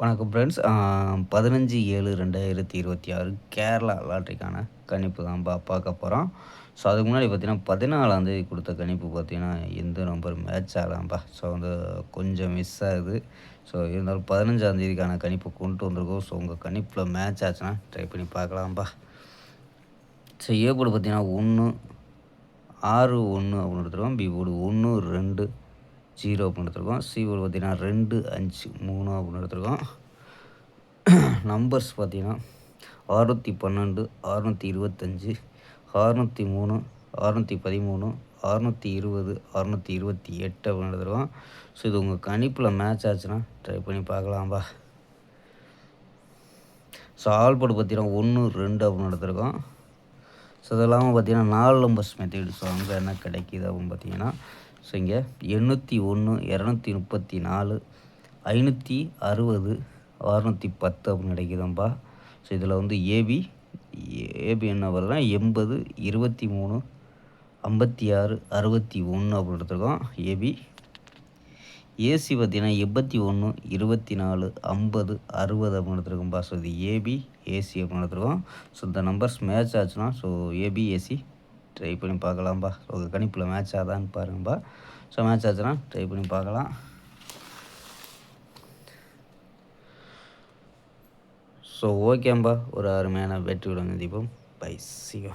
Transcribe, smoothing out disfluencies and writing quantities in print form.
வணக்கம் ஃப்ரெண்ட்ஸ். 15/7/2026 கேரளா லாட்டரிக்கான கணிப்பு தான்ப்பா பார்க்க போகிறோம். ஸோ அதுக்கு முன்னாடி பார்த்தீங்கன்னா 14ஆந்தேதி கொடுத்த கணிப்பு பார்த்தீங்கன்னா எந்த நம்பர் மேட்ச் ஆகலாம்ப்பா. ஸோ வந்து கொஞ்சம் மிஸ் ஆகுது. ஸோ இருந்தாலும் 15ஆந்தேதிக்கான கணிப்பு கொண்டு வந்திருக்கோம். ஸோ உங்கள் கணிப்பில் மேட்ச் ஆச்சுன்னா ட்ரை பண்ணி பார்க்கலாம்ப்பா. ஸோ ஏ போர்டு பார்த்தீங்கன்னா 1, 6, 1 அப்படின்னு எடுத்துருக்கோம். பி போர்டு 1, 2, 0 அப்படின்னு எடுத்துருக்கோம். சி போர்டு பார்த்தீங்கன்னா 2, 5, 3 அப்படின்னு எடுத்துருக்கோம். நம்பர்ஸ் பார்த்தீங்கன்னா 612, 625, 603, 613, 620, 628 அப்படின்னு எடுத்துருக்கோம். ஸோ இது உங்கள் கணிப்பில் மேட்ச் ஆச்சுன்னா ட்ரை பண்ணி பார்க்கலாம்பா. ஸோ ஆல் போர்டு பார்த்தீங்கன்னா 1, 2 அப்படின்னு எடுத்துருக்கோம். ஸோ இது இல்லாமல் பார்த்தீங்கன்னா 4 நம்பர்ஸ் மெத்தேடு. ஸோ அங்கே என்ன கிடைக்கிது அப்படின்னு பார்த்தீங்கன்னா, ஸோ இங்கே 801, 234, 560, 610 அப்படின்னு கிடைக்குதும்பா. ஸோ இதில் வந்து ஏபி என்ன வருதுன்னா 80, 23, 56, 61 அப்படின்னு எடுத்துருக்கோம் ஏபி. ஏசி பார்த்தீங்கன்னா 81, 24, 50, 60 அப்படின்னு எடுத்துருக்கோம்பா. ஸோ இது ஏபி, ஏசி அப்படின்னு எடுத்துருக்கோம். ஸோ இந்த நம்பர்ஸ் மேட்ச் ஆச்சுன்னா ஸோ ஏபி, ஏசி ட்ரை பண்ணி பார்க்கலாம்பா. ஸோ உங்கள் கணிப்பில் மேட்ச் ஆகுதான்னு பாருங்கப்பா. ஸோ மேட்ச் ஆச்சுன்னா ட்ரை பண்ணி பார்க்கலாம். ஸோ ஓகேம்பா, ஒரு அருமையான வெற்றியுடன் சந்திப்போம். Bye, see you.